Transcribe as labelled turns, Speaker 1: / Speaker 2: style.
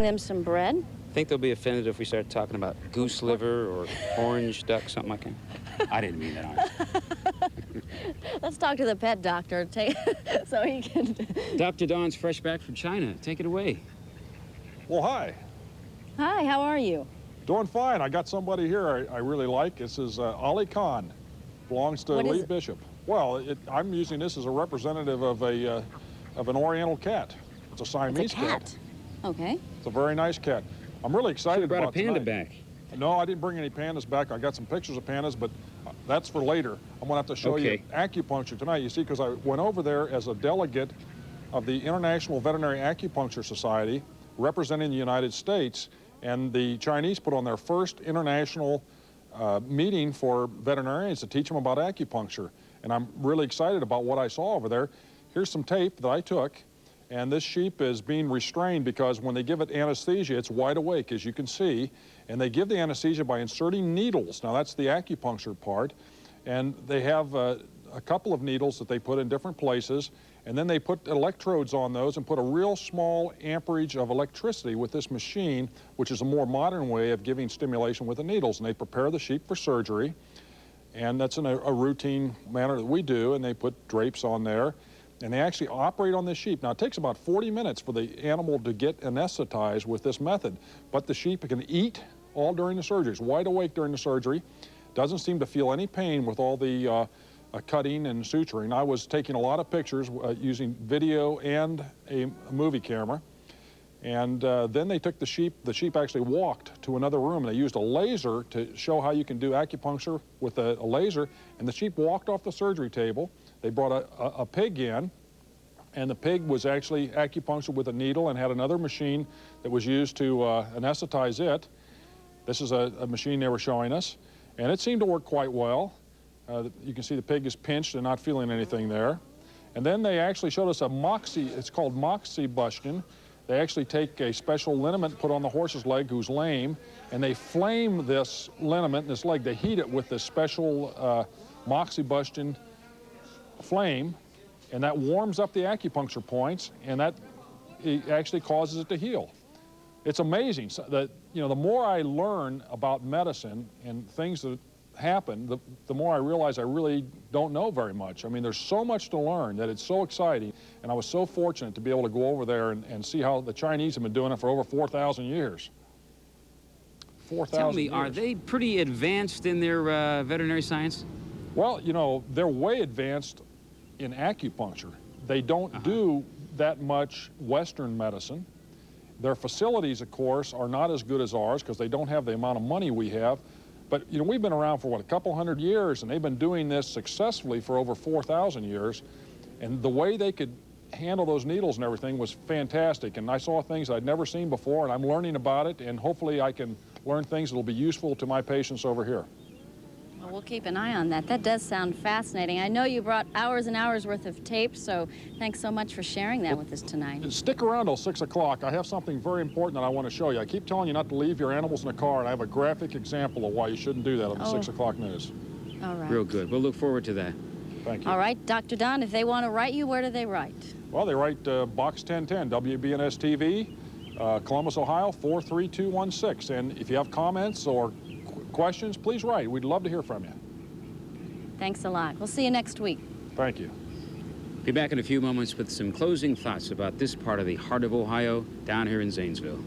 Speaker 1: them some bread?
Speaker 2: Think they'll be offended if we start talking about goose liver or orange duck, something like that? I didn't mean that, honestly.
Speaker 1: Let's talk to the pet doctor so he can...
Speaker 2: Dr. Don's fresh back from China. Take it away.
Speaker 3: Well, hi.
Speaker 1: Hi, how are you?
Speaker 3: Doing fine. I got somebody here I really like. This is Ali Khan. Belongs to Lee Bishop. Well, I'm using this as a representative of an Oriental cat. It's a Siamese cat.
Speaker 1: Okay.
Speaker 3: It's a very nice cat. I'm really excited about
Speaker 2: brought a panda
Speaker 3: tonight.
Speaker 2: back.
Speaker 3: No, I didn't bring any pandas back. I got some pictures of pandas, but that's for later. I'm gonna have to show you acupuncture tonight. You see, because I went over there as a delegate of the International Veterinary Acupuncture Society, representing the United States, and the Chinese put on their first international meeting for veterinarians to teach them about acupuncture. And I'm really excited about what I saw over there. Here's some tape that I took, and this sheep is being restrained because when they give it anesthesia, it's wide awake, as you can see, and they give the anesthesia by inserting needles. Now, that's the acupuncture part, and they have a couple of needles that they put in different places, and then they put electrodes on those and put a real small amperage of electricity with this machine, which is a more modern way of giving stimulation with the needles. And they prepare the sheep for surgery, and that's in a routine manner that we do, and they put drapes on there, and they actually operate on this sheep. Now, it takes about 40 minutes for the animal to get anesthetized with this method, but the sheep can eat all during the surgery. It's wide awake during the surgery, doesn't seem to feel any pain with all the cutting and suturing. I was taking a lot of pictures using video and a movie camera, and then they took the sheep actually walked to another room, and they used a laser to show how you can do acupuncture with a laser, and the sheep walked off the surgery table. They brought a pig in, and the pig was actually acupunctured with a needle and had another machine that was used to anesthetize it. This is a machine they were showing us, and it seemed to work quite well. You can see the pig is pinched and not feeling anything there. And then they actually showed us it's called moxibustion. They actually take a special liniment put on the horse's leg who's lame, and they flame this liniment, this leg, they heat it with this special moxibustion flame, and that warms up the acupuncture points, and that actually causes it to heal. It's amazing that, you know, the more I learn about medicine and things that happen, the more I realize I really don't know very much. I mean, there's so much to learn that it's so exciting, and I was so fortunate to be able to go over there and see how the Chinese have been doing it for over 4,000 years. 4,000
Speaker 2: Tell me,
Speaker 3: years.
Speaker 2: are they pretty advanced in their veterinary science?
Speaker 3: Well, you know, they're way advanced in acupuncture. They don't do that much Western medicine. Their facilities, of course, are not as good as ours because they don't have the amount of money we have. But, you know, we've been around for, what, a couple hundred years, and they've been doing this successfully for over 4,000 years. And the way they could handle those needles and everything was fantastic. And I saw things I'd never seen before, and I'm learning about it, and hopefully I can learn things that will be useful to my patients over here.
Speaker 1: Well, we'll keep an eye on that. That does sound fascinating. I know you brought hours and hours worth of tape, so thanks so much for sharing that with us tonight.
Speaker 3: Stick around till 6 o'clock. I have something very important that I want to show you. I keep telling you not to leave your animals in the car, and I have a graphic example of why you shouldn't do that on the 6 o'clock news.
Speaker 1: All right.
Speaker 2: Real good. We'll look forward to that.
Speaker 3: Thank you.
Speaker 1: All right, Dr. Don, if they want to write you, where do they write?
Speaker 3: Well, they write Box 1010, WBNS-TV, Columbus, Ohio, 43216. And if you have comments or questions, please write. We'd love to hear from you.
Speaker 1: Thanks a lot. We'll see you next week.
Speaker 3: Thank you.
Speaker 2: Be back in a few moments with some closing thoughts about this part of the heart of Ohio down here in Zanesville.